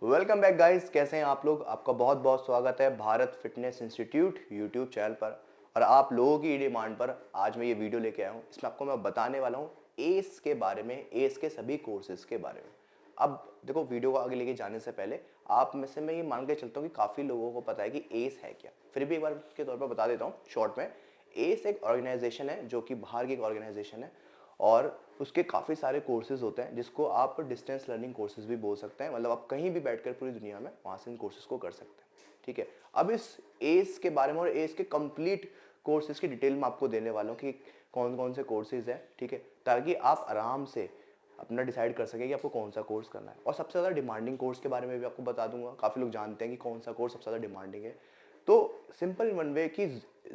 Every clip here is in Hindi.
वेलकम बैक गाइस, कैसे हैं आप लोग। आपका बहुत बहुत स्वागत है Bharat fitness institute YouTube channel पर। और आप लोगों की डिमांड पर आज मैं ये वीडियो लेके आया हूँ। इसमें आपको मैं बताने वाला हूँ एस के बारे में, एस के सभी कोर्सेज के बारे में। अब देखो, वीडियो को आगे लेके जाने से पहले आप में से मैं ये मान के चलता हूँ कि काफ़ी लोगों को पता है कि एस है क्या। फिर भी एक बार के तौर पर बता देता हूँ शॉर्ट में। एस एक ऑर्गेनाइजेशन है जो कि बाहर की एक ऑर्गेनाइजेशन है और उसके काफ़ी सारे कोर्सेज होते हैं जिसको आप डिस्टेंस लर्निंग कोर्सेज भी बोल सकते हैं। मतलब आप कहीं भी बैठकर पूरी दुनिया में वहाँ से इन कोर्सेज को कर सकते हैं। ठीक है, अब इस एस के बारे में और एस के कंप्लीट कोर्सेज की डिटेल में आपको देने वाला हूँ कि कौन कौन से कोर्सेज हैं। ठीक है, ताकि आप आराम से अपना डिसाइड कर सकें कि आपको कौन सा कोर्स करना है। और सबसे ज़्यादा डिमांडिंग कोर्स के बारे में भी आपको बता दूंगा। काफ़ी लोग जानते हैं कि कौन सा कोर्स सबसे ज़्यादा डिमांडिंग है। तो सिंपल वन वे कि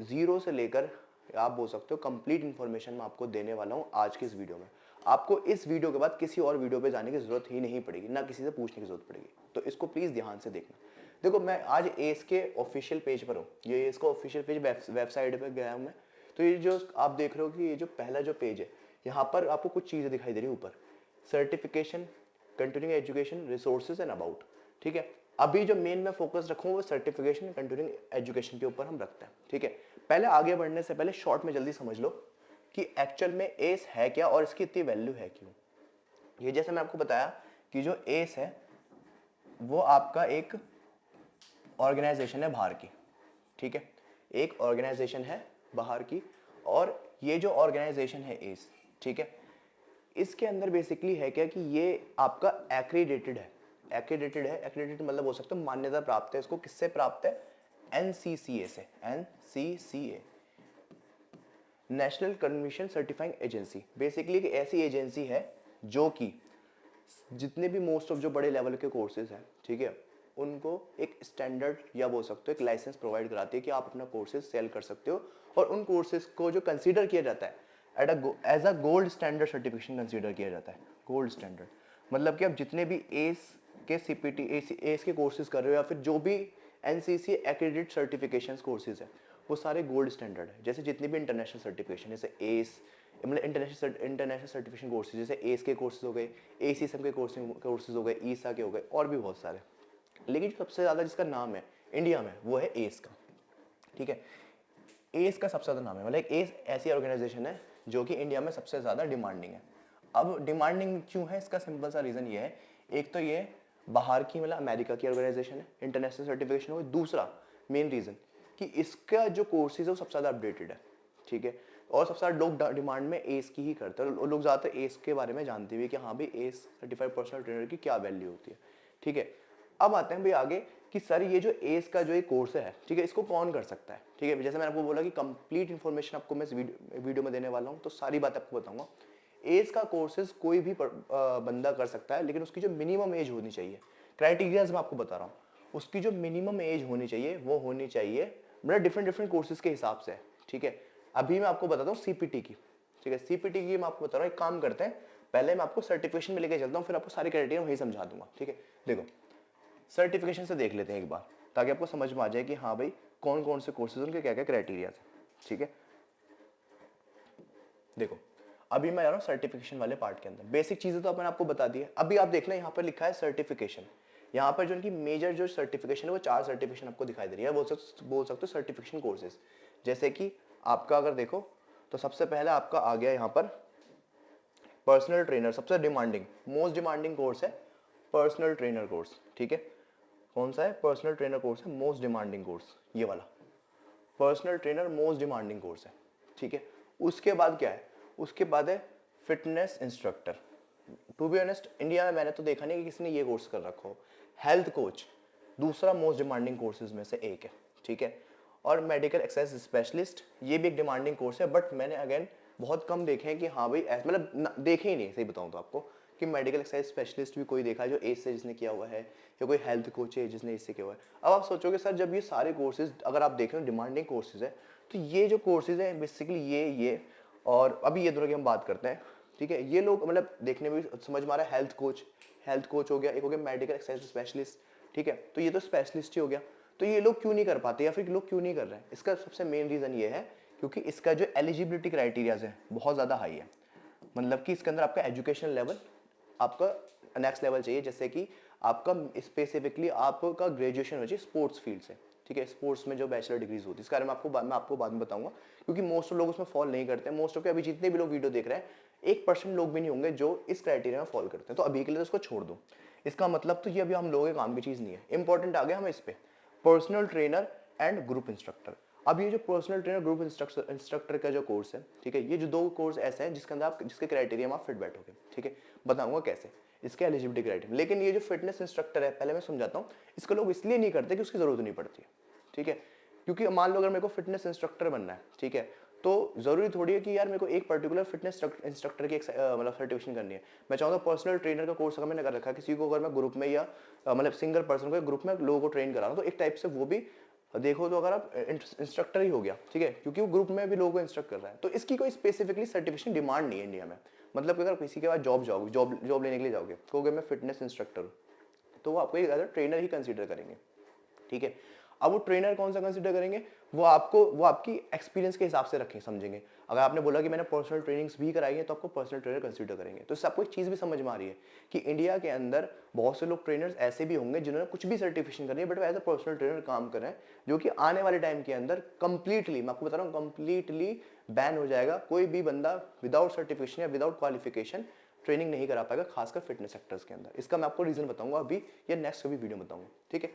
ज़ीरो से लेकर आप बोल सकते हो कंप्लीट इन्फॉर्मेशन मैं आपको देने वाला हूँ आज की इस वीडियो में। आपको इस वीडियो के बाद किसी और वीडियो पे जाने की जरूरत ही नहीं पड़ेगी, ना किसी से पूछने की जरूरत पड़ेगी। तो इसको प्लीज़ ध्यान से देखना। देखो, मैं आज एस के ऑफिशियल पेज पर हूँ। ये इसका ऑफिशियल पेज वेबसाइट पर गया हूँ मैं। तो ये जो आप देख रहे हो कि ये जो पहला जो पेज है, यहाँ पर आपको कुछ चीज़ें दिखाई दे रही है ऊपर। Certification, continuing education, resources and about. ठीक है, अभी जो मेन मैं फोकस रखूँ वो सर्टिफिकेशन, कंटिन्यूइंग एजुकेशन के ऊपर हम रखते हैं। ठीक है, पहले आगे बढ़ने से पहले शॉर्ट में जल्दी समझ लो कि एक्चुअल में एस है क्या और इसकी इतनी वैल्यू है क्यों। ये जैसे मैं आपको बताया कि जो एस है वो आपका एक ऑर्गेनाइजेशन है बाहर की। ठीक है, एक ऑर्गेनाइजेशन है बाहर की। और ये जो ऑर्गेनाइजेशन है एस, ठीक है, इसके अंदर बेसिकली है क्या कि ये आपका एक्रीडेटेड है। एक्रीडेटेड है, एक्रीडेटेड मतलब हो सकता है मान्यता प्राप्त है। इसको किससे प्राप्त है? एनसीसीए से। NCCA, national commission certifying agency. Basically एक ऐसी एजेंसी है जो कि जितने भी मोस्ट ऑफ जो बड़े लेवल के कोर्सेज हैं, ठीक है, उनको एक स्टैंडर्ड या बोल सकते हो एक लाइसेंस प्रोवाइड कराती है कि आप अपना कोर्सेज सेल कर सकते हो। और उन कोर्सेज को जो कंसीडर किया जाता है as a gold standard certification consider किया जाता है। गोल्ड स्टैंडर्ड मतलब कि आप जितने भी एस के सीपीटी एस के कोर्सेज कर रहे हो या फिर जो भी एनसीसी एक्रेडिट सर्टिफिकेशन कोर्सेज है, वो सारे गोल्ड स्टैंडर्ड है। जैसे जितनी भी इंटरनेशनल सर्टिफिकेशन, जैसे एस मतलब इंटरनेशनल सर्टिफिकेशन कोर्सेज, जैसे एस के कोर्सेज हो गए, एसीएसएम के कोर्सेज हो गए, ईसा के हो गए, और भी बहुत सारे। लेकिन जो सबसे ज़्यादा जिसका नाम है इंडिया में वो है एस का। ठीक है, एस का सबसे ज़्यादा नाम है। मतलब एस ऐसी ऑर्गेनाइजेशन है जो कि इंडिया में सबसे ज़्यादा डिमांडिंग है। अब डिमांडिंग क्यों है, इसका सिंपल सा रीज़न ये है। एक तो ये बाहर की मतलब अमेरिका की ऑर्गेनाइजेशन है, इंटरनेशनल सर्टिफिकेशन हो गई। दूसरा मेन रीज़न कि इसका जो कोर्सेज है वो सबसे ज़्यादा अपडेटेड है। ठीक है, और सबसे ज़्यादा लोग डिमांड में एस की ही करते हैं। लोग ज़्यादातर एस के बारे में जानते हुए कि हाँ भाई एस सर्टिफाइड पर्सनल ट्रेनर की क्या वैल्यू होती है। ठीक है, अब आते हैं भाई आगे कि सर ये जो एस का जो एक कोर्स है, ठीक है, इसको कौन कर सकता है। ठीक है, जैसे मैंने आपको बोला कि कंप्लीट इन्फॉर्मेशन आपको मैं इस वीडियो में देने वाला हूँ, तो सारी बात आपको बताऊंगा। एज का कोर्सेज कोई भी बंदा कर सकता है, लेकिन उसकी जो मिनिमम एज होनी चाहिए, क्राइटेरियाज मैं आपको बता रहा हूँ। उसकी जो मिनिमम एज होनी चाहिए वो होनी चाहिए, मतलब डिफरेंट डिफरेंट कोर्सेज के हिसाब से। ठीक है, अभी मैं आपको बताता हूँ सीपीटी की। ठीक है, सीपीटी की मैं आपको बता रहा हूँ। एक काम करते हैं, पहले मैं आपको सर्टिफिकेशन में लेके चलता हूँ, फिर आपको सारे क्राइटेरिया वही समझा दूंगा। ठीक है, देखो सर्टिफिकेशन से देख लेते हैं एक बार, ताकि आपको समझ में आ जाए कि हाँ भाई कौन कौन से कोर्सेज, उनके क्या क्या क्राइटेरिया है। ठीक है, देखो अभी मैं जा रहा हूँ सर्टिफिकेशन वाले पार्ट के अंदर। बेसिक चीजें तो मैंने आपको बता दी है। अभी आप देखना यहाँ पर लिखा है सर्टिफिकेशन। यहाँ पर जो उनकी मेजर जो सर्टिफिकेशन है वो 4 सर्टिफिकेशन आपको दिखाई दे रही है। बोल सकते हो सर्टिफिकेशन कोर्सेज। जैसे कि आपका अगर देखो तो सबसे पहले आपका आ गया यहाँ पर पर्सनल ट्रेनर। सबसे डिमांडिंग, मोस्ट डिमांडिंग कोर्स है पर्सनल ट्रेनर कोर्स। ठीक है, कौन सा है? पर्सनल ट्रेनर कोर्स है मोस्ट डिमांडिंग कोर्स, ये वाला personal trainer most demanding course है। ठीक है, उसके बाद क्या है? उसके बाद है fitness instructor. To be honest India में मैंने तो देखा नहीं कि किसी ने ये कोर्स कर रखा हो। हेल्थ कोच दूसरा मोस्ट डिमांडिंग कोर्सेज में से एक है। ठीक है, और मेडिकल एक्सरसाइज स्पेशलिस्ट, ये भी एक डिमांडिंग कोर्स है, बट मैंने अगेन बहुत कम देखे हैं कि हाँ भाई मतलब देखे ही नहीं, सही बताऊँ तो आपको, कि मेडिकल एक्सरसाइज स्पेशलिस्ट भी कोई देखा है जो एज से जिसने किया हुआ है, या कोई हेल्थ कोच है जिसने इससे किया हुआ है। अब आप सोचोगे सर जब ये सारे कोर्सेज अगर आप देख रहे हो डिमांडिंग कोर्सेज है, तो ये जो कोर्सेज है बेसिकली ये और अभी ये दोनों की हम बात करते हैं। ठीक है, ये लोग मतलब देखने में भी समझ में आ रहा है। हेल्थ कोच हो गया, एक हो गया मेडिकल एक्सरसाइज स्पेशलिस्ट। ठीक है, तो ये तो स्पेशलिस्ट ही हो गया। तो ये लोग क्यों नहीं कर पाते या फिर लोग क्यों नहीं कर रहे हैं? इसका सबसे मेन रीजन ये है क्योंकि इसका जो एलिजिबिलिटी क्राइटेरियाज है बहुत ज़्यादा हाई है। मतलब कि इसके अंदर आपका एजुकेशन लेवल आपका नेक्स्ट लेवल चाहिए। जैसे कि आपका स्पेसिफिकली आपका ग्रेजुएशन हो चाहिए स्पोर्ट्स फील्ड से, ठीक है, स्पोर्ट्स में जो बैचलर डिग्रीज होती है, इसके बारे में आपको बाद में बताऊंगा, क्योंकि मोस्ट ऑफ लोग उसमें फॉल नहीं करते हैं। मोस्ट ऑफ के अभी जितने भी लोग वीडियो देख रहे हैं 1% लोग भी नहीं होंगे जो इस क्राइटेरिया में फॉल करते हैं, तो अभी के लिए तो उसको छोड़ दो। इसका मतलब तो ये अभी हम लोगों के काम की चीज़ नहीं है। इंपॉर्टेंट आ गया हमें इस पे, personal trainer and group instructor. अब ये जो पर्सनल ट्रेनर ग्रुप इंस्ट्रक्टर का जो कोर्स है, ठीक है, ये जो 2 कोर्स ऐसे हैं जिसके अंदर आप जिसके क्राइटेरिया में आप फिट बैठोगे, ठीक है, बताऊंगा कैसे इसके एलिजिबिलिटी क्राइटेरिया। लेकिन ये जो फिटनेस इंस्ट्रक्टर है, पहले मैं समझाता हूँ, इसको लोग इसलिए नहीं करते कि उसकी जरूरत नहीं पड़ती है, ठीक है, क्योंकि मान लो अगर मेरे को फिटनेस इंस्ट्रक्टर बनना है, ठीक है, तो जरूरी थोड़ी है कि यार मेरे को एक पर्टिकुलर फिटनेस इंस्ट्रक्टर की मतलब सर्टिफिकेशन करनी है। मैं चाहूँगा पर्सनल ट्रेनर का कोर्स अगर मैंने कर रखा है, किसी को अगर मैं ग्रुप में या मतलब सिंगल पर्सन को ग्रुप में लोगों को ट्रेन करा रहा हूँ, तो एक टाइप से वो भी देखो तो अगर आप इंस्ट्रक्टर ही हो गया, ठीक है, क्योंकि वो ग्रुप में भी लोगों को इंस्ट्रक्ट कर रहा है। तो इसकी कोई स्पेसिफिकली सर्टिफिकेशन डिमांड नहीं है इंडिया में। मतलब अगर किसी के पास जॉब लेने के लिए जाओगे, कहोगे मैं फिटनेस इंस्ट्रक्टर हूँ, तो वो आपको एक ट्रेनर ही कंसीडर करेंगे, ठीक है। अब वो ट्रेनर कौन सा कंसीडर करेंगे, वो आपकी एक्सपीरियंस के हिसाब से रखें, समझेंगे। अगर आपने बोला कि मैंने पर्सनल ट्रेनिंग्स भी कराई है, तो आपको पर्सनल ट्रेनर कंसीडर करेंगे। तो इससे आपको एक चीज़ भी समझ में आ रही है कि इंडिया के अंदर बहुत से लोग ट्रेनर्स ऐसे भी होंगे जिन्होंने कुछ भी सर्टिफिकेशन करी है, बट वो एज अ पर्सनल ट्रेनर काम कर रहे हैं, जो कि आने वाले टाइम के अंदर कंप्लीटली, मैं आपको बता रहा हूँ, कंप्लीटली बैन हो जाएगा। कोई भी बंदा विदाउट सर्टिफिकेशन या विदाउट क्वालिफिकेशन ट्रेनिंग नहीं करा पाएगा, खासकर फिटनेस सेक्टर्स के अंदर। इसका मैं आपको रीजन बताऊंगा अभी या नेक्स्ट कभी वीडियो बताऊंगा, ठीक है।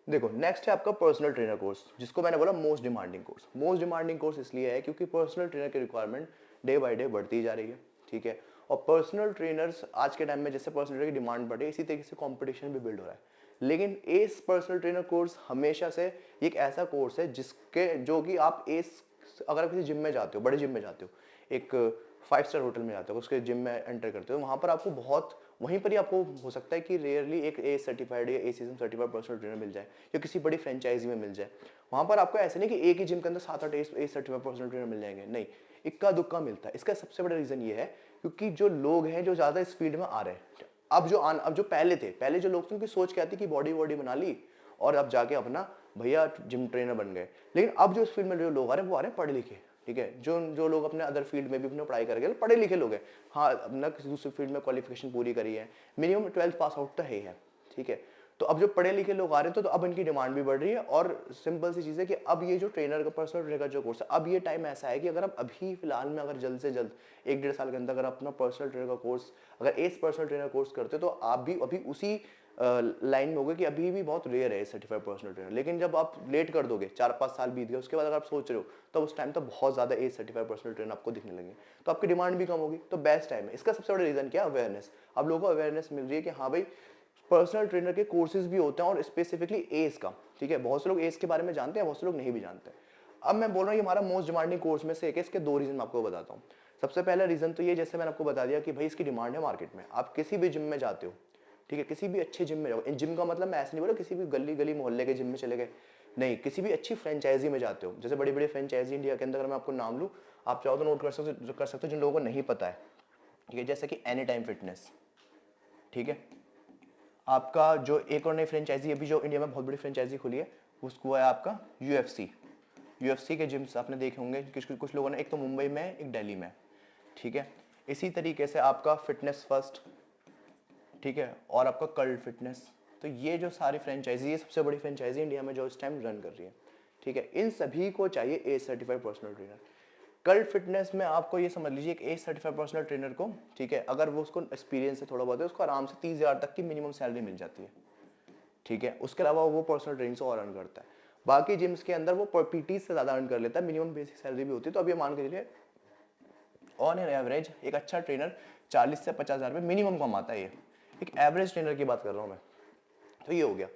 देखो नेक्स्ट है आपका पर्सनल ट्रेनर कोर्स, जिसको मैंने बोला most demanding course. Most demanding course इसलिए है क्योंकि पर्सनल ट्रेनर की रिक्वायरमेंट डे बाय डे बढ़ती जा रही है, ठीक है। और पर्सनल ट्रेनर्स आज के टाइम में जैसे पर्सनल ट्रेनर की डिमांड बढ़े, इसी तरीके से कंपटीशन भी बिल्ड हो रहा है। लेकिन एस पर्सनल ट्रेनर कोर्स हमेशा से एक ऐसा कोर्स है जिसके जो कि आप एस, अगर आप किसी जिम में जाते हो, बड़े जिम में जाते हो, एक 5 स्टार होटल में जाते हो, उसके जिम में एंटर करते हो, वहाँ पर आपको बहुत, वहीं पर ही आपको हो सकता है कि रेयरली एक ए सर्टिफाइड या एसीएम सर्टिफाइड पर्सनल ट्रेनर मिल जाए, या किसी बड़ी फ्रेंचाइजी में मिल जाए। वहाँ पर आपको ऐसे नहीं कि एक ही जिम के अंदर 7-8 ए सर्टिफाइड पर्सनल ट्रेनर मिल जाएंगे, नहीं, इक्का दुक्का मिलता है। इसका सबसे बड़ा रीजन ये है क्योंकि जो लोग हैं जो ज़्यादा इस फील्ड में आ रहे हैं, अब जो पहले जो लोग थे उनकी सोच क्या थी कि बॉडी वॉडी बना ली और अब जाके अपना भैया जिम ट्रेनर बन गए। लेकिन अब जो इस फील्ड में जो लोग आ रहे हैं वो आ रहे हैं पढ़े लिखे, ठीक है, जो लोग अपने अदर फील्ड में भी अपने पढ़ाई करके पढ़े लिखे लोग हैं, हाँ, अपना किसी दूसरे फील्ड में क्वालिफिकेशन पूरी करी है, मिनिमम 12th पास आउट तो है, ठीक है। तो अब जो पढ़े लिखे लोग आ रहे हैं तो अब इनकी डिमांड भी बढ़ रही है। और सिंपल सी चीज़ है कि अब ये जो ट्रेनर का पर्सनल ट्रेनर का जो कोर्स है, अब ये टाइम ऐसा है कि अगर आप अभी फिलहाल में अगर जल्द से जल्द 1-1.5 साल के अंदर अगर अपना पर्सनल ट्रेनर का कोर्स, अगर एस पर्सनल ट्रेनर कोर्स करते हो, तो आप भी अभी उसी लाइन में होगा कि अभी भी बहुत रेयर है सर्टिफाइड पर्सनल ट्रेनर। लेकिन जब आप लेट कर दोगे, 4-5 साल बीत गए, उसके बाद अगर आप सोच रहे हो, तो उस टाइम तो बहुत ज़्यादा एज सर्टिफाइड पर्सनल ट्रेनर आपको दिखने लगे, तो आपकी डिमांड भी कम होगी। तो बेस्ट टाइम है। इसका सबसे बड़ा रीज़न क्या है? अवेयरनेस। अब लोगों को अवेयरनेस मिल रही है कि हाँ भाई, पर्सनल ट्रेनर के कोर्सेज भी होते हैं और स्पेसिफिकली एज का, ठीक है। बहुत से लोग एज के बारे में जानते हैं, बहुत से लोग नहीं भी जानते। अब मैं बोल रहा हूँ ये हमारा मोस्ट डिमांडिंग कोर्स में से एक है। इसके 2 रीजन मैं आपको बताता हूँ। सबसे पहला रीजन तो ये, जैसे मैंने आपको बता दिया कि भाई इसकी डिमांड है मार्केट में। आप किसी भी जिम में जाते हो, ठीक है, किसी भी अच्छे जिम में जाओ, जिम का मतलब मैं ऐसे नहीं बोला किसी भी गली मोहल्ले के जिम में चले गए, नहीं, किसी भी अच्छी फ्रेंचाइजी में जाते हो। जैसे बड़ी बड़ी फ्रेंचाइजी इंडिया के अंदर, अगर मैं आपको नाम लूँ, आप चाहो तो नोट कर सकते हो जिन लोगों को नहीं पता है, ठीक है। जैसे कि एनी टाइम फिटनेस, ठीक है। आपका जो एक और नई फ्रेंचाइजी अभी जो इंडिया में बहुत बड़ी फ्रेंचाइजी खुली है, उसको है आपका यूएफसी के जिम्स आपने देखे होंगे कुछ लोगों ने, एक तो मुंबई में, एक दिल्ली में, ठीक है। इसी तरीके से आपका फिटनेस फर्स्ट, ठीक है, और आपका कल्ट फिटनेस। तो ये जो सारी फ्रेंचाइजी, ये सबसे बड़ी फ्रेंचाइजी इंडिया में जो इस टाइम रन कर रही है, ठीक है। इन सभी को चाहिए as certified personal trainer. Cult fitness में आपको ये समझ लीजिए, एक एज सर्टिफाइड पर्सनल ट्रेनर को, ठीक है, अगर वो उसको एक्सपीरियंस है थोड़ा बहुत है, उसको आराम से 30,000 तक की मिनिमम सैलरी मिल जाती है, ठीक है। उसके अलावा वो पर्सनल ट्रेनिंग से और अर्न करता है। बाकी जिम्स के अंदर वो पीटी से ज़्यादा अर्न कर लेता है, मिनिमम बेसिक सैलरी भी होती है। तो अब ये मान के चलिए ऑन एन एवरेज एक अच्छा ट्रेनर 40 से 50,000 रुपये मिनिमम कमाता है। ये एक एवरेज ट्रेनर की बात कर रहा हूँ मैं। तो ये हो गया।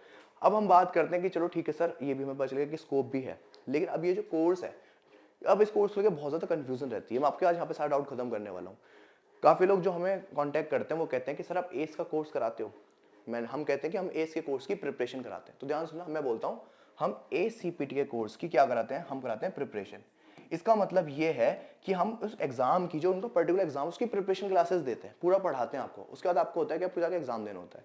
अब हम बात करते हैं कि चलो ठीक है सर, ये भी हमें पता चलेगा कि स्कोप भी है, लेकिन अब ये जो कोर्स है, अब इस कोर्स को लेकर बहुत ज़्यादा कंफ्यूजन रहती है। मैं आपके आज यहाँ पे सारा डाउट खत्म करने वाला हूँ। काफ़ी लोग जो हमें कांटेक्ट करते हैं वो कहते हैं कि सर आप एस का कोर्स कराते हो। हम कहते हैं कि हम एस के कोर्स की प्रिपरेशन कराते हैं। तो ध्यान सुनना, मैं बोलता हूँ हम ACE CPT के कोर्स की क्या कराते हैं, हम कराते हैं प्रिपरेशन। इसका मतलब ये है कि हम उस एग्जाम की, जो उनको पर्टिकुलर एग्जाम, उसकी प्रिपरेशन क्लासेस देते हैं, पूरा पढ़ाते हैं आपको। उसके बाद आपको होता है कि आपको जाकर एग्जाम देना होता है।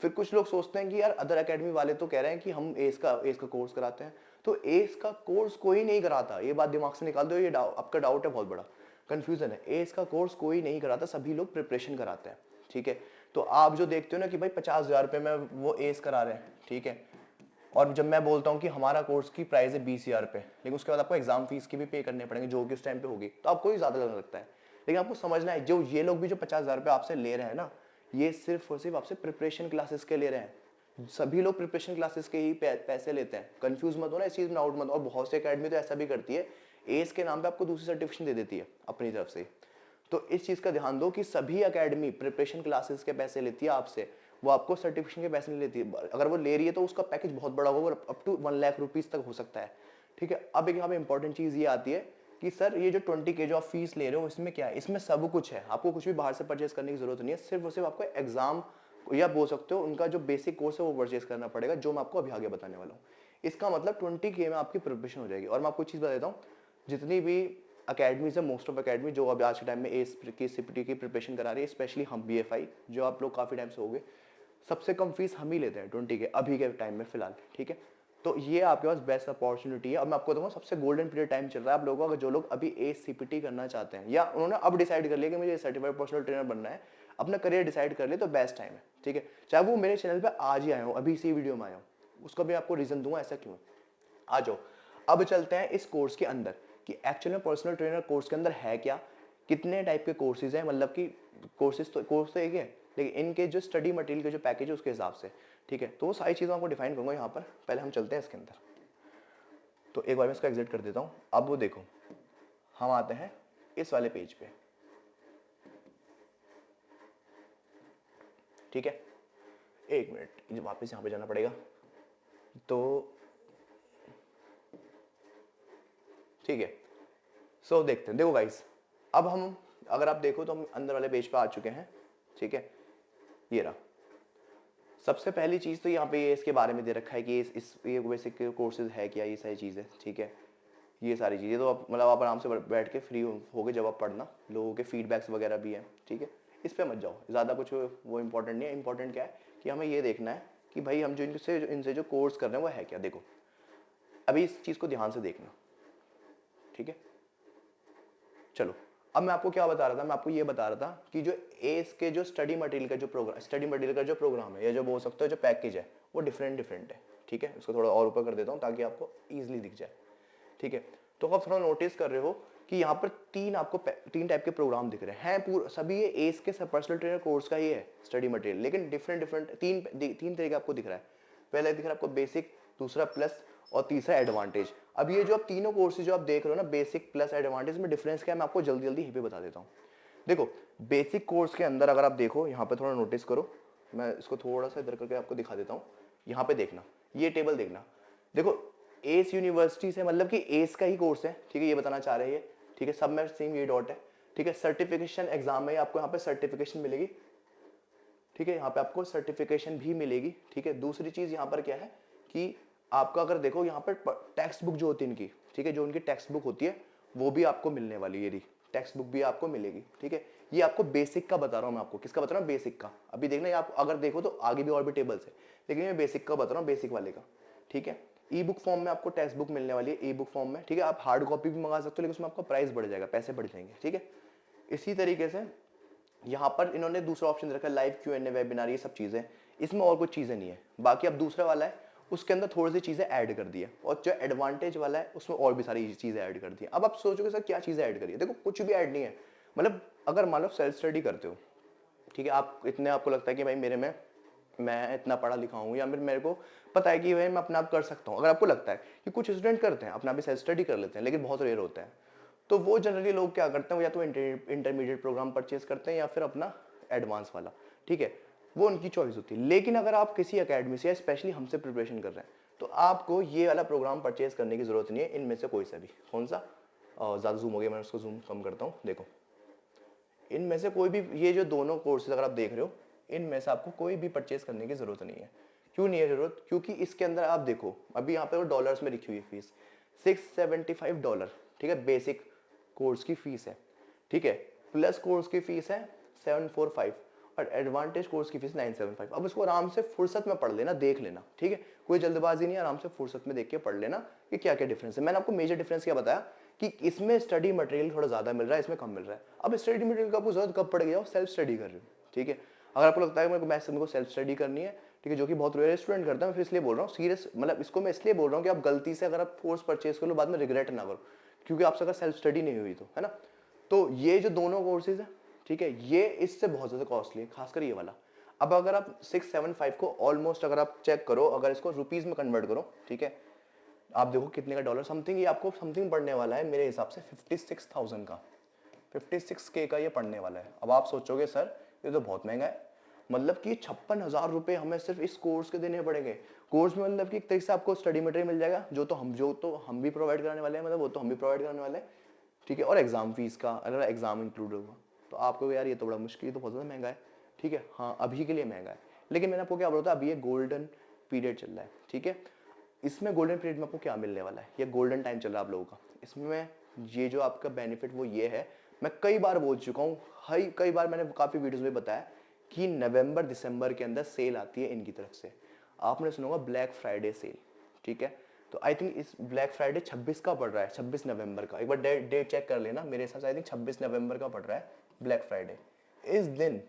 फिर कुछ लोग सोचते हैं कि यार अदर एकेडमी वाले तो कह रहे हैं कि हम एस का कोर्स कराते हैं, तो एस का कोर्स कोई नहीं कराता। ये बात दिमाग से निकाल दो, ये आपका डाउट है, बहुत बड़ा कंफ्यूजन है। एस का कोर्स कोई नहीं कराता, सभी लोग प्रिपरेशन कराते हैं, ठीक है। तो आप जो देखते हो ना कि भाई 50,000 रुपये में वो एस करा रहे हैं, ठीक है, और जब मैं बोलता हूँ कि हमारा कोर्स की प्राइस है 20,000 रुपये, लेकिन उसके बाद आपको एग्जाम फीस की भी पे करने पड़ेंगे जो कि उस टाइम पे होगी, तो आपको ही ज़्यादा लगने लगता है। लेकिन आपको समझना है जो ये लोग भी जो 50,000 रुपये आपसे ले रहे हैं ना, ये सिर्फ और सिर्फ आपसे प्रिपरेशन क्लासेस के ले रहे हैं। सभी लोग प्रिपरेशन क्लासेस के ही पैसे लेते हैं, कंफ्यूज मत हो ना इस चीज़ में, आउट मत। और बहुत सी अकेडमी तो ऐसा भी करती है, एस के नाम पे आपको दूसरी सर्टिफिकेशन दे देती है अपनी तरफ से। तो इस चीज़ का ध्यान दो कि सभी अकेडमी प्रिपरेशन क्लासेस के पैसे लेती है आपसे, वो आपको सर्टिफिकेशन के पैसे नहीं लेती है। अगर वो ले रही है तो उसका पैकेज बहुत बड़ा होगा, अप टू 1 लाख रुपीज़ तक हो सकता है, ठीक है। अब एक यहाँ पे इंपॉर्टेंट चीज़ ये आती है कि सर ये जो 20K जो आप फीस ले रहे हो इसमें क्या है, इसमें सब कुछ है, आपको कुछ भी बाहर से परचेस करने की जरूरत नहीं है, सिर्फ और सिर्फ आपको एग्जाम या बोल सकते हो उनका जो बेसिक कोर्स है वो परचेस करना पड़ेगा, जो मैं आपको अभी आगे बताने वाला हूँ। इसका मतलब 20K में आपकी प्रिपरेशन हो जाएगी। और मैं आपको चीज़ बता देता हूँ, जितनी भी अकेडमीज है, मोस्ट ऑफ अकेडमी जो अभी आज के टाइम में ACE CPT की प्रिपरेशन करा रही है, स्पेशली हम BFI जो आप लोग काफ़ी टाइम से हो गए, सबसे कम फीस हम ही लेते हैं 20K अभी के टाइम में फिलहाल, ठीक है। तो ये आपके पास बेस्ट अपॉर्चुनिटी है। अब मैं आपको बताऊँ सबसे गोल्डन पीरियड टाइम चल रहा है आप लोगों का, जो लोग अभी ACE CPT करना चाहते हैं या उन्होंने अब डिसाइड कर लिया कि मुझे सर्टिफाइड पर्सनल ट्रेनर बनना है, अपना करियर डिसाइड कर ले, तो बेस्ट टाइम है, ठीक है। चाहे वो मेरे चैनल पर आज ही आए हो, अभी इसी वीडियो में आया हूँ, उसका भी आपको रीज़न दूंगा ऐसा क्यों। आ जाओ, अब चलते हैं इस कोर्स के अंदर कि एक्चुअल में पर्सनल ट्रेनर कोर्स के अंदर है क्या, कितने टाइप के कोर्सेज हैं, मतलब कि कोर्स तो एक है, लेकिन इनके जो स्टडी मटेरियल के जो पैकेज है उसके हिसाब से, ठीक है। तो वो सारी चीज़ें आपको डिफाइन करूंगा यहाँ पर। पहले हम चलते हैं इसके अंदर, तो एक बार मैं इसका एग्जिट कर देता हूँ। अब वो देखो, हम आते हैं इस वाले पेज पे, ठीक है। एक मिनट, वापस यहाँ पे जाना पड़ेगा, तो ठीक है। सो देखते हैं, देखो गाइस, अब हम अगर आप देखो तो हम अंदर वाले पेज पे आ चुके हैं, ठीक है। ये रहा, सबसे पहली चीज़ तो यहाँ पे ये इसके बारे में दे रखा है कि ये बेसिक कोर्सेज है क्या, ये सारी चीज़ें, ठीक है। ये सारी चीज़ें तो आप मतलब आप आराम से बैठ के फ्री होगे जब आप पढ़ना, लोगों के फीडबैक्स वगैरह भी हैं, ठीक है। इस पर मत जाओ ज़्यादा, कुछ वो इंपॉर्टेंट नहीं है। इंपॉर्टेंट क्या है कि हमें ये देखना है कि भाई हम जो इनसे जो कोर्स कर रहे हैं वो है क्या। देखो अभी इस चीज़ को ध्यान से देखना, ठीक है। चलो, अब मैं आपको क्या बता रहा था, मैं आपको ये बता रहा था कि जो एस के जो स्टडी मटेरियल का जो प्रोग्राम है या जो बोल सकते हो जो पैकेज है वो डिफरेंट है, ठीक है। इसको थोड़ा और ऊपर कर देता हूँ ताकि आपको ईजिली दिख जाए, ठीक है। तो आप थोड़ा नोटिस कर रहे हो कि यहाँ पर तीन टाइप के प्रोग्राम दिख रहे हैं पूरे सभी, ये एस के पर्सनल ट्रेनर कोर्स का ही है स्टडी मटेरियल, लेकिन डिफरेंट तीन तरीके आपको दिख रहा है। पहले दिख रहा है आपको बेसिक, दूसरा प्लस और तीसरा एडवांटेज। अब ये जो आप तीनों कोर्सेज जो आप देख रहे हो ना, बेसिक प्लस एडवांटेज में डिफरेंस क्या है मैं आपको जल्दी यहीं पे बता देता हूँ। देखो बेसिक कोर्स के अंदर अगर आप देखो, यहाँ पे थोड़ा नोटिस करो, मैं इसको थोड़ा सा इधर करके आपको दिखा देता हूँ। यहाँ पे देखना, ये टेबल देखना, देखो एस यूनिवर्सिटी से मतलब कि एस का ही कोर्स है, ठीक है, ये बताना चाह रहे हैं, ठीक है। सब में सेम ये डॉट है, ठीक है। सर्टिफिकेशन एग्जाम में आपको यहाँ पे सर्टिफिकेशन मिलेगी, ठीक है, यहाँ पे आपको सर्टिफिकेशन भी मिलेगी, ठीक है। दूसरी चीज यहाँ पर क्या है कि आपका अगर देखो यहाँ पर टेक्स्ट बुक जो होती है इनकी, ठीक है, जो उनकी टेक्स्ट बुक होती है वो भी आपको मिलने वाली है, ये टेक्स्ट बुक भी आपको मिलेगी, ठीक है। ये आपको बेसिक का बता रहा हूँ मैं, आपको किसका बता रहा हूँ, बेसिक का। अभी देखना आप अगर देखो तो आगे भी और भी टेबल्स है, लेकिन मैं बेसिक का बता रहा हूँ, बेसिक वाले का, ठीक है। ई बुक फॉर्म में आपको टेक्स्ट बुक मिलने वाली है, ई बुक फॉर्म में, ठीक है। आप हार्ड कॉपी भी मंगा सकते हो, लेकिन उसमें आपका प्राइस बढ़ जाएगा, पैसे बढ़ जाएंगे, ठीक है। इसी तरीके से यहाँ पर इन्होंने दूसरा ऑप्शन रखा है लाइव Q&A वेबिनार, ये सब चीज़ें, इसमें और कुछ चीज़ें नहीं है। बाकी अब दूसरा वाला है उसके अंदर थोड़ी सी चीज़ें ऐड कर दी है, और जो एडवांटेज वाला है उसमें और भी सारी चीज़ें ऐड कर दी है। अब आप सोचोगे सर क्या चीज़ें ऐड करी है, देखो कुछ भी ऐड नहीं है। मतलब अगर मान लो सेल्फ स्टडी करते हो, ठीक है, आप इतने आपको लगता है कि भाई मेरे में मैं इतना पढ़ा लिखा हूँ या फिर मेरे को पता है कि भाई मैं अपने आप कर सकता हूँ, अगर आपको लगता है कि कुछ स्टूडेंट करते हैं अपना भी सेल्फ स्टडी कर लेते हैं, लेकिन बहुत रेयर होता है, तो वो जनरली लोग क्या करते हैं, वो या तो इंटरमीडिएट प्रोग्राम परचेज करते हैं या फिर अपना एडवांस वाला, ठीक है, वो उनकी चॉइस होती है। लेकिन अगर आप किसी अकेडमी से या स्पेशली हमसे प्रिपरेशन कर रहे हैं तो आपको ये वाला प्रोग्राम परचेज करने की जरूरत नहीं है, इनमें से कोई सा भी। कौन सा, ज़्यादा जूम हो गया, मैं उसको जूम कम करता हूँ। देखो इनमें से कोई भी, ये जो दोनों कोर्सेज अगर आप देख रहे हो, इनमें से आपको कोई भी परचेज करने की जरूरत नहीं है। क्यों नहीं है जरूरत, क्योंकि इसके अंदर आप देखो अभी यहाँ पे डॉलर्स में लिखी हुई फीस $675, ठीक है, बेसिक कोर्स की फीस है, ठीक है। प्लस कोर्स की फीस है 745 और एडवांटेज कोर्स की फीस 975। अब इसको आराम से फुर्सत में पढ़ लेना, देख लेना, ठीक है, कोई जल्दबाजी नहीं है, आराम से फुर्सत में देख के पढ़ लेना कि क्या क्या डिफरेंस है। मैंने आपको मेजर डिफरेंस क्या बताया कि इसमें स्टडी मटेरियल थोड़ा ज्यादा मिल रहा है, इसमें कम मिल रहा है। अब स्टडी मटेरियल का आपको जरूरत कब पड़ गया, सेल्फ स्टडी कर रहे हो, ठीक है। अगर आपको लगता है कि मेरे को सेल्फ स्टडी करनी है, ठीक है, जो कि बहुत रेयर स्टूडेंट करता है, मैं फिर इसलिए बोल रहा हूँ सीरियस, मतलब इसको मैं इसलिए बोल रहा हूँ कि आप गलती से अगर आप कोर्स परचेज कर लो बाद में रिग्रेट ना करो, क्योंकि आपसे अगर सेल्फ स्टडी नहीं हुई तो, है ना। तो ये जो दोनों कोर्सेज है, ठीक है, ये इससे बहुत ज़्यादा कॉस्टली है, खासकर ये वाला। अब अगर आप 675 को ऑलमोस्ट अगर आप चेक करो, अगर इसको रुपीज़ में कन्वर्ट करो, ठीक है, आप देखो कितने का डॉलर समथिंग, ये आपको समथिंग पड़ने वाला है मेरे हिसाब से 56,000 का, 56K का ये पड़ने वाला है। अब आप सोचोगे सर ये तो बहुत महंगा है, मतलब कि 56,000 रुपये हमें सिर्फ इस कोर्स के देने पड़ेंगे। कोर्स में मतलब कि एक तरीके से आपको स्टडी मटेरियल मिल जाएगा, जो तो हम भी प्रोवाइड कराने वाले हैं, मतलब वो तो हम भी प्रोवाइड कराने वाले हैं, ठीक है, और एग्जाम फीस का अगर एग्जाम इंक्लूड होगा तो आपको यार ये तो बड़ा मुश्किल, ये तो बहुत ज़्यादा महंगा है, ठीक है, हाँ अभी के लिए महंगा है। लेकिन मैंने आपको क्या बोला था, अभी ये गोल्डन पीरियड चल रहा है, ठीक है, इसमें गोल्डन पीरियड में आपको क्या मिलने वाला है, ये गोल्डन टाइम चल रहा है आप लोगों का, इसमें ये जो आपका बेनिफिट वो ये है, मैं कई बार बोल चुका हूँ, कई बार मैंने काफ़ी वीडियोस में बताया कि नवंबर दिसंबर के अंदर सेल आती है इनकी तरफ से, आपने सुना होगा ब्लैक फ्राइडे सेल, ठीक है। तो आई थिंक इस ब्लैक फ्राइडे 26 का पड़ रहा है, 26 नवंबर का, एक बार डेट चेक कर लेना, मेरे हिसाब से आई थिंक 26 नवंबर का पड़ रहा है ब्लैक फ्राइडे। इस दिन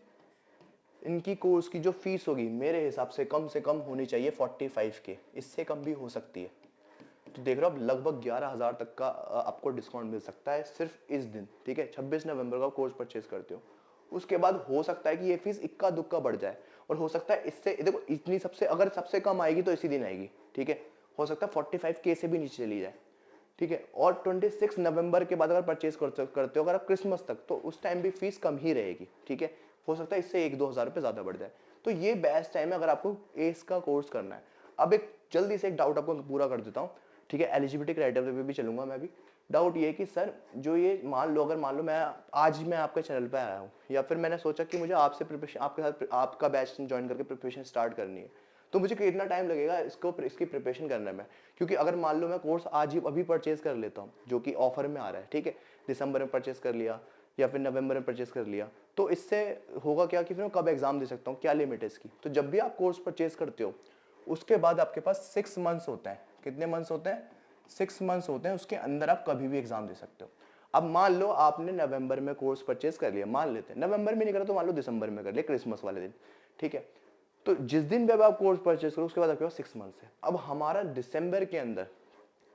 इनकी कोर्स की जो फीस होगी मेरे हिसाब से कम होनी चाहिए 45K, इससे कम भी हो सकती है। तो देख रहे हो आप लगभग 11,000 तक का आपको डिस्काउंट मिल सकता है सिर्फ इस दिन, ठीक है, 26 नवंबर का कोर्स परचेज करते हो। उसके बाद हो सकता है कि ये फीस इक्का दुक्का बढ़ जाए, और हो सकता है इससे देखो इतनी सबसे कम आएगी तो इसी दिन आएगी, ठीक है, हो सकता है 45K से भी नीचे चली जाए, ठीक है। और 26 नवंबर के बाद अगर परचेज करते हो अगर आप क्रिसमस तक, तो उस टाइम भी फीस कम ही रहेगी, ठीक है, हो सकता है इससे 1-2 हज़ार रुपये ज़्यादा बढ़ जाए। तो ये बेस्ट टाइम है अगर आपको एस का कोर्स करना है। अब एक जल्दी से एक डाउट आपको पूरा कर देता हूँ, ठीक है, एलिजिबिलिटी क्राइटेरिया पे भी चलूंगा मैं भी। डाउट ये कि सर जो ये मान लो मैं आज मैं आपके चैनल पे आया हूँ, या फिर मैंने सोचा कि मुझे आपसे प्रिपरेशन आपके साथ आपका बैच ज्वाइन करके प्रिपरेशन स्टार्ट करनी है, तो मुझे कितना टाइम लगेगा इसकी प्रिपरेशन करने में। क्योंकि अगर मान लो मैं कोर्स आज ही अभी परचेज कर लेता हूँ जो कि ऑफर में आ रहा है, ठीक है, दिसंबर में परचेज कर लिया या फिर नवंबर में परचेज कर लिया, तो इससे होगा क्या कि फिर मैं कब एग्जाम दे सकता हूँ, क्या लिमिट है इसकी। तो जब भी आप कोर्स परचेज करते हो उसके बाद आपके पास 6 मंथ्स होते हैं, कितने मंथ्स होते हैं, 6 मंथ्स होते हैं, उसके अंदर आप कभी भी एग्जाम दे सकते हो। अब मान लो आपने नवंबर में कोर्स परचेज कर लिया, मान लेते हैं नवंबर में नहीं करा तो मान लो दिसंबर में कर लिया, क्रिसमस वाले दिन, ठीक है, तो जिस दिन भी आप कोर्स परचेज करो उसके बाद आपके पास 6 मंथ्स है। अब हमारा दिसंबर के अंदर,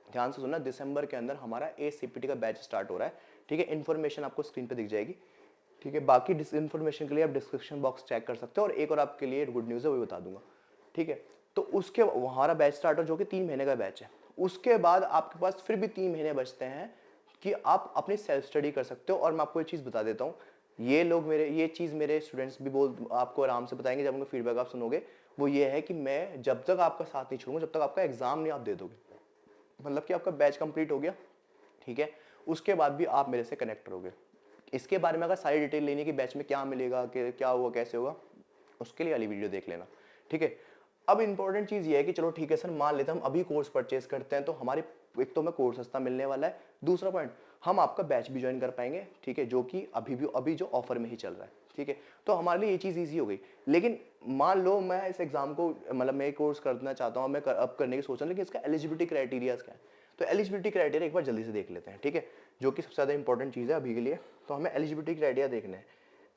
ध्यान से सुनना, दिसंबर के अंदर हमारा ACE CPT का बैच स्टार्ट हो रहा है, ठीक है, इन्फॉर्मेशन आपको स्क्रीन पे दिख जाएगी, ठीक है, बाकी इन्फॉर्मेशन के लिए आप डिस्क्रिप्शन बॉक्स चेक कर सकते हो, और एक और आपके लिए गुड न्यूज़ है वो भी बता दूंगा, ठीक है। तो उसके हमारा बैच स्टार्ट हो जो कि 3 महीने का बैच है, उसके बाद आपके पास फिर भी 3 महीने बचते हैं कि आप अपनी सेल्फ स्टडी कर सकते हो। और मैं आपको एक चीज़ बता देता हूँ, ये चीज़ मेरे स्टूडेंट्स भी आपको आराम से बताएंगे जब उनका फीडबैक आप सुनोगे, वो ये है कि मैं जब तक आपका साथ नहीं छोड़ूंगा जब तक आपका एग्जाम नहीं आप दे दोगे, मतलब कि आपका बैच कंप्लीट हो गया, ठीक है, उसके बाद भी आप मेरे से कनेक्ट रहोगे। इसके बारे में अगर सारी डिटेल लेनी है कि बैच में क्या मिलेगा, कि क्या होगा, कैसे होगा, उसके लिए वाली वीडियो देख लेना, ठीक है। अब इंपॉर्टेंट चीज़ ये है कि चलो ठीक है सर, मान लेते हम अभी कोर्स परचेज करते हैं तो हमारे एक तो हमें कोर्स सस्ता मिलने वाला है, दूसरा पॉइंट हम आपका बैच भी ज्वाइन कर पाएंगे, ठीक है, जो कि अभी जो ऑफर में ही चल रहा है, ठीक है, तो हमारे लिए ये चीज़ ईजी हो गई। लेकिन मान लो मैं इस एग्जाम को मतलब मैं कोर्स करना चाहता हूँ, मैं अब करने की सोच रहा हूँ, लेकिन इसका एलिजिबिलिटी क्राइटेरियाज क्या है, तो एलिजिबिलिटी क्राइटेरिया एक बार जल्दी से देख लेते हैं, ठीक है, जो कि सबसे ज़्यादा इंपॉर्टेंट चीज़ है अभी के लिए। तो हमें एलिजिबिलिटी क्राइटेरिया देखना है।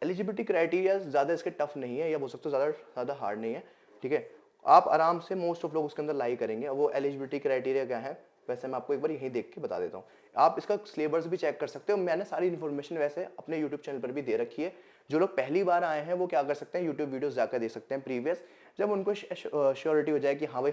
एलिजिबिलिटी क्राइटेरिया ज़्यादा इसके टफ नहीं है, या बोल सकते हो ज़्यादा हार्ड नहीं है, ठीक है, आप आराम से मोस्ट ऑफ लोग उसके अंदर लाई करेंगे। वो एलिजिबिलिटी क्राइटेरिया क्या है वैसे मैं आपको एक बार यहीं देख के बता देता हूँ, आप इसका सिलेबस भी चेक कर सकते हो, मैंने सारी इन्फॉर्मेशन वैसे अपने यूट्यूब चैनल पर भी दे रखी है। जो लोग पहली बार आए हैं वो क्या कर सकते हैं, यूट्यूब वीडियोस जाकर देख सकते हैं प्रीवियस, जब उनको श्योरिटी हो जाए कि हाँ भाई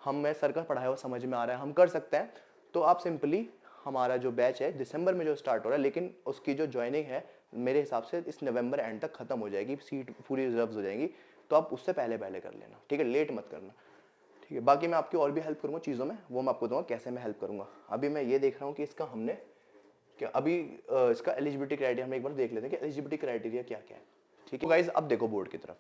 हम सर का पढ़ाया हुआ समझ में आ रहा है, हम कर सकते हैं, तो आप सिंपली हमारा जो बैच है दिसंबर में जो स्टार्ट हो रहा है, लेकिन उसकी जो ज्वाइनिंग है मेरे हिसाब से इस नवंबर एंड तक खत्म हो जाएगी, सीट पूरी रिजर्व हो जाएंगी, तो आप उससे पहले कर लेना, ठीक है, लेट मत करना, ठीक है। बाकी मैं आपकी और भी हेल्प करूँगा चीज़ों में, वो मैं आपको दूंगा कैसे मैं हेल्प करूँगा। अभी मैं ये देख रहा हूँ कि इसका हमने क्या अभी इसका एलिजिबिलिटी क्राइटेरिया हम एक बार देख लेते हैं कि एलिजिबिलिटी क्राइटेरिया क्या क्या है, ठीक है गाइज। अब देखो बोर्ड की तरफ,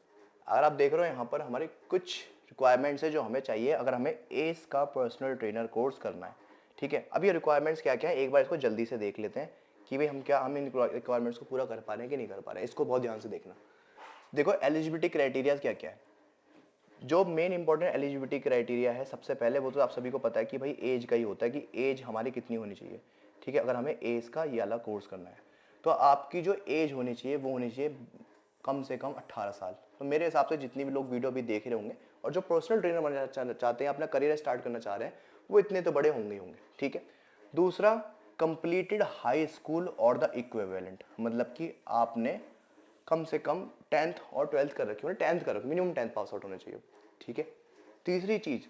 अगर आप देख रहे हो यहाँ पर हमारे कुछ रिक्वायरमेंट्स है जो हमें चाहिए अगर हमें एस का पर्सनल ट्रेनर कोर्स करना है, ठीक है। अब ये रिक्वायरमेंट्स क्या क्या है एक बार इसको जल्दी से देख लेते हैं कि भाई हम इन रिक्वायरमेंट्स को पूरा कर पा रहे हैं कि नहीं कर पा रहे हैं, इसको बहुत ध्यान से देखना। देखो एलिजिबिलिटी क्राइटेरिया क्या क्या है, जो मेन इंपॉर्टेंट एलिजिबिलिटी क्राइटेरिया है सबसे पहले वो तो आप सभी को पता है कि भाई एज का ही होता है कि एज हमारी कितनी होनी चाहिए, ठीक है। अगर हमें एज का ये वाला कोर्स करना है तो आपकी जो एज होनी चाहिए वो होनी चाहिए कम से कम 18 साल, तो मेरे हिसाब से जितनी भी लोग वीडियो अभी देख रहे होंगे और जो पर्सनल ट्रेनर बनना चाहते हैं, अपना करियर स्टार्ट करना चाह रहे हैं, वो इतने तो बड़े होंगे ही होंगे, ठीक है। दूसरा, कंप्लीटेड हाई स्कूल और द इक्विवेलेंट, मतलब कि आपने कम से कम 10th और 12th कर रखी हो, 10th कर रखी, मिनिमम 10th पास आउट होना चाहिए, ठीक है। तीसरी चीज,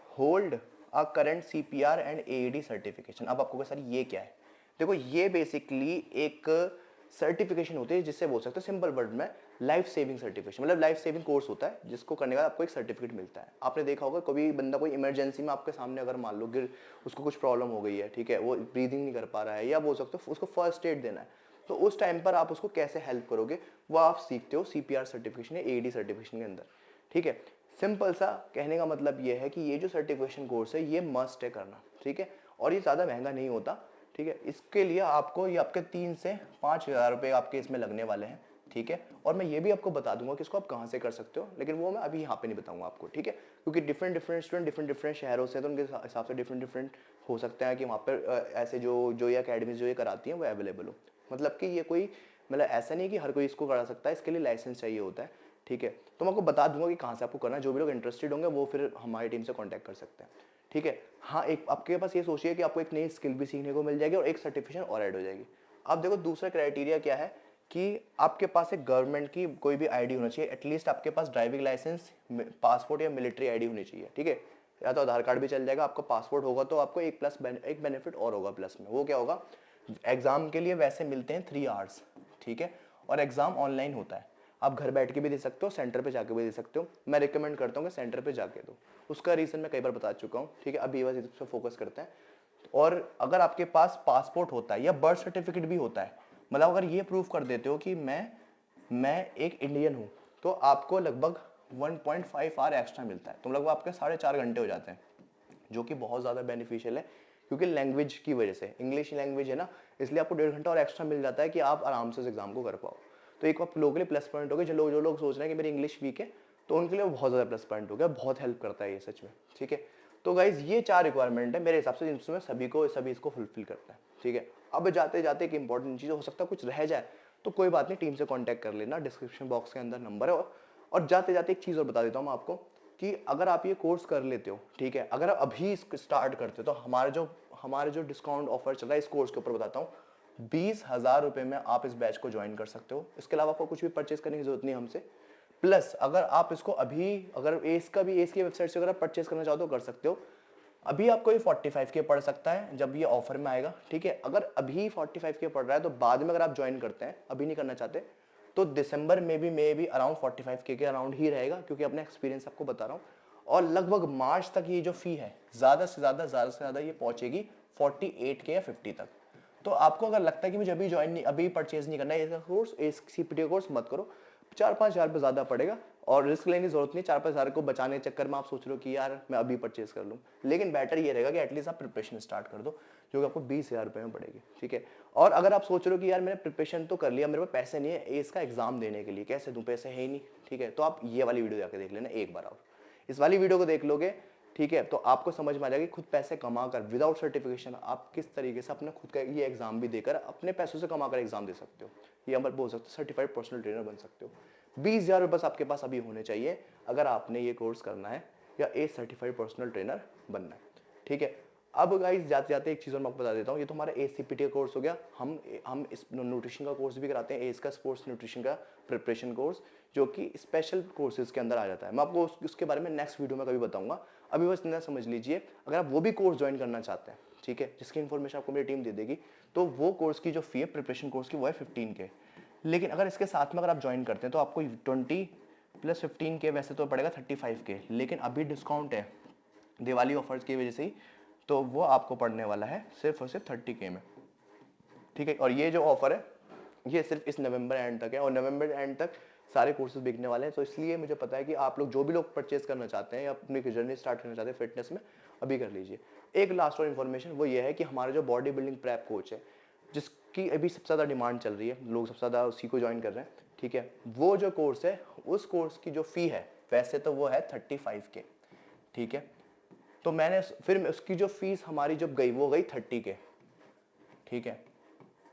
hold a current CPR and AED certification. अब आपको सर ये क्या है, देखो ये बेसिकली एक सर्टिफिकेशन होती है, जिससे बोल सकते हो सिंपल वर्ड में लाइफ सेविंग सर्टिफिकेशन, मतलब लाइफ सेविंग कोर्स होता है जिसको करने का आपको एक सर्टिफिकेट मिलता है। आपने देखा होगा कभी बंदा कोई इमरजेंसी में आपके सामने अगर मान लो गिर, उसको कुछ प्रॉब्लम हो गई है, ठीक है, वो ब्रीदिंग नहीं कर पा रहा है, या बोल सकते हो उसको फर्स्ट एड देना है, तो उस टाइम पर आप उसको कैसे हेल्प करोगे वो आप सीखते हो CPR सर्टिफिकेशन या AED सर्टिफिकेशन के अंदर, ठीक है। सिंपल सा कहने का मतलब ये है कि ये जो सर्टिफिकेशन कोर्स है ये मस्ट है करना, ठीक है, और ये ज़्यादा महंगा नहीं होता, ठीक है। इसके लिए आपको ये आपके 3 से 5 हज़ार रुपये आपके इसमें लगने वाले हैं, ठीक है। और मैं ये भी आपको बता दूंगा कि इसको आप कहाँ से कर सकते हो, लेकिन वो मैं अभी यहाँ पे नहीं बताऊंगा आपको, ठीक है, क्योंकि डिफरेंट डिफरेंट स्टूडेंट डिफरेंट शहरों से, तो उनके हिसाब से डिफरेंट हो सकता है कि वहाँ पर ऐसे जो ये अकेडमीज जो ये कराती हैं वो अवेलेबल हो। मतलब कि ये कोई, मतलब ऐसा नहीं कि हर कोई इसको करा सकता है, इसके लिए लाइसेंस चाहिए होता है, ठीक है। तो मैं आपको बता दूंगा कि कहाँ से आपको करना है, जो भी लोग इंटरेस्टेड होंगे वो फिर हमारी टीम से कॉन्टैक्ट कर सकते हैं, ठीक है। हाँ, एक आपके पास ये सोचिए कि आपको एक नई स्किल भी सीखने को मिल जाएगी और एक सर्टिफिकेशन और ऐड हो जाएगी। अब देखो दूसरा क्राइटेरिया क्या है कि आपके पास एक गवर्नमेंट की कोई भी आईडी होना चाहिए, एटलीस्ट आपके पास ड्राइविंग लाइसेंस, पासपोर्ट या मिलिट्री आईडी होनी चाहिए, ठीक है। या तो आधार कार्ड भी चल जाएगा, आपका पासपोर्ट होगा तो आपको एक बेनिफिट और होगा प्लस में, वो क्या होगा, एग्जाम के लिए वैसे मिलते हैं 3 आवर्स, ठीक है, और एग्जाम ऑनलाइन होता है, आप घर बैठ के भी दे सकते हो, सेंटर पे जाके भी दे सकते हो। मैं रिकमेंड करता हूँ कि सेंटर पे जाके दो, उसका रीज़न मैं कई बार बता चुका हूँ, ठीक है। अभी बस इस पर फोकस करते हैं। और अगर आपके पास पासपोर्ट होता है या बर्थ सर्टिफिकेट भी होता है, मतलब अगर ये प्रूफ कर देते हो कि मैं एक इंडियन हूँ, तो आपको लगभग 1.5 आवर एक्स्ट्रा मिलता है, तो लगभग आपके 4.5 घंटे हो जाते हैं, जो कि बहुत ज़्यादा बेनिफिशियल है, क्योंकि लैंग्वेज की वजह से, इंग्लिश लैंग्वेज है ना, इसलिए आपको 1.5 घंटा और एक्स्ट्रा मिल जाता है कि आप आराम से उस एग्जाम को कर पाओ। तो एक आप लोगों के लिए प्लस पॉइंट हो गया, जो लोग सोच रहे हैं कि मेरी इंग्लिश वीक है, तो उनके लिए बहुत ज़्यादा प्लस पॉइंट हो गया, बहुत हेल्प करता है ये सच में, ठीक है। तो गाइज ये 4 रिक्वायरमेंट है मेरे हिसाब से, जिनमें सभी इसको फुलफिल करता है, ठीक है। अब जाते जाते एक इंपॉर्टेंट चीज़, हो सकता है कुछ रह जाए तो कोई बात नहीं, टीम से कॉन्टैक्ट कर लेना, डिस्क्रिप्शन बॉक्स के अंदर नंबर है। और जाते जाते एक चीज़ और बता देता हूँ मैं आपको कि अगर आप ये कोर्स कर लेते हो, ठीक है, अगर आप अभी स्टार्ट करते हो, तो हमारे जो डिस्काउंट ऑफर चल रहा है इस कोर्स के ऊपर बताता हूँ, 20,000 रुपये में आप इस बैच को ज्वाइन कर सकते हो। इसके अलावा आपको कुछ भी परचेज करने की जरूरत नहीं हमसे। प्लस अगर आप इसको अभी, अगर एस की वेबसाइट से अगर आप परचेज करना चाहो तो कर सकते हो। अभी आपको ये 45K पड़ सकता है जब ये ऑफर में आएगा, ठीक है। अगर अभी 45K पड़ रहा है तो बाद में अगर आप ज्वाइन करते हैं, अभी नहीं करना चाहते, तो दिसंबर में भी अराउंड 45K के अराउंड ही रहेगा, क्योंकि अपने एक्सपीरियंस आपको बता रहा हूँ। और लगभग मार्च तक ये जो फी है ज़्यादा से ज़्यादा ये पहुंचेगी 48K या 50 तक। तो आपको अगर लगता है कि मुझे अभी परचेज नहीं करना है इसका कोर्स, ACE CPT कोर्स मत करो, 4-5 हज़ार रुपये ज़्यादा पड़ेगा और रिस्क लेने की जरूरत नहीं। 4-5 हज़ार को बचाने के चक्कर में आप सोच रहे हो कि यार मैं अभी परचेज कर लूँ, लेकिन बेटर ये रहेगा कि एटलीस्ट आप प्रिपरेशन स्टार्ट कर दो, जो कि आपको 20,000 रुपये में पड़ेगी, ठीक है। और अगर आप सोच रहे हो कि यार मैंने प्रिपरेशन तो कर लिया, मेरे पास पैसे नहीं है ACE का एग्जाम देने के लिए, कैसे दूँ, पैसे है ही नहीं, ठीक है, तो आप ये वाली वीडियो जाकर देख लेना एक बार। और इस वाली वीडियो को देख लोगे, ठीक है, तो आपको समझ में आ जाएगा कि खुद पैसे कमाकर विदाउट सर्टिफिकेशन आप किस तरीके से अपना खुद का ये एग्जाम भी देकर अपने पैसों से कमाकर एग्जाम दे सकते हो, ये हम बोल सकते हो सर्टिफाइड पर्सनल ट्रेनर बन सकते हो। 20,000 बस आपके पास अभी होने चाहिए अगर आपने ये कोर्स करना है या ACE सर्टिफाइड पर्सनल ट्रेनर बनना है, ठीक है। अब गाइस जाते जाते एक चीज़ और मैं आपको बता देता हूँ, ये तो हमारा ACE CPT का कोर्स हो गया। हम इस न्यूट्रिशन का कोर्स भी कराते हैं, ACE का स्पोर्ट्स न्यूट्रिशन का प्रिपरेशन कोर्स, जो कि स्पेशल कोर्सेज के अंदर आ जाता है। मैं आपको उसके बारे में नेक्स्ट वीडियो में कभी बताऊंगा, अभी बस इतना समझ लीजिए। अगर आप वो भी कोर्स ज्वाइन करना चाहते हैं, ठीक है, जिसकी इन्फॉर्मेशन आपको मेरी टीम दे देगी, तो वो कोर्स की जो फी है प्रिपरेशन कोर्स की वो है 15K। लेकिन अगर इसके साथ में अगर आप ज्वाइन करते हैं तो आपको 20 + 15K वैसे तो पड़ेगा 35K, लेकिन अभी डिस्काउंट है दिवाली ऑफर्स की वजह से ही, तो वो आपको पड़ने वाला है सिर्फ और सिर्फ 30K में, ठीक है। और ये जो ऑफर है ये सिर्फ इस नवंबर एंड तक है, और नवंबर एंड तक सारे कोर्सेज बिकने वाले हैं। तो इसलिए मुझे पता है कि आप लोग जो भी लोग परचेज करना चाहते हैं या अपनी जर्नी स्टार्ट करना चाहते हैं फिटनेस में, अभी कर लीजिए। एक लास्ट और इन्फॉर्मेशन वो ये है कि हमारा जो बॉडी बिल्डिंग प्रेप कोच है, जिसकी अभी सबसे ज़्यादा डिमांड चल रही है, लोग सबसे ज़्यादा उसी को ज्वाइन कर रहे हैं, ठीक है, वो जो कोर्स है उस कोर्स की जो फ़ी है वैसे तो वो है 35K, ठीक है। तो मैंने फिर उसकी जो फीस हमारी जब गई वो गई 30K, ठीक है।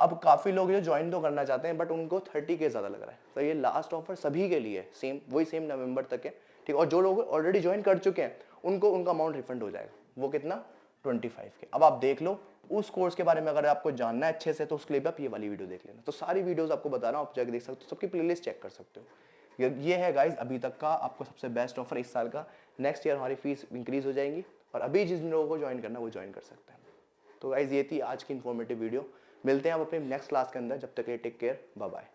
अब काफ़ी लोग जो ज्वाइन तो करना चाहते हैं बट उनको 30K ज़्यादा लग रहा है। तो ये लास्ट ऑफर सभी के लिए सेम, वही सेम नवंबर तक है, ठीक। और जो लोग ऑलरेडी ज्वाइन कर चुके हैं उनको उनका अमाउंट रिफंड हो जाएगा। वो कितना? 25K। अब आप देख लो उस कोर्स के बारे में अगर आपको जानना है अच्छे से तो उसके लिए भी आप ये वाली वीडियो देख लेना। तो सारी वीडियोस आपको बता रहा हूँ, आप जाकर देख सकते हो, सबकी प्लेलिस्ट चेक कर सकते हो। ये है गाइज अभी तक का आपको सबसे बेस्ट ऑफर इस साल का। नेक्स्ट ईयर हमारी फीस इंक्रीज हो जाएंगी और अभी जिन लोगों को ज्वाइन करना है वो ज्वाइन कर सकते हैं। तो गाइज ये थी आज की इन्फॉर्मेटिव वीडियो। मिलते हैं आप अपने नेक्स्ट क्लास के अंदर, जब तक के लिए टेक केयर, बाय बाय।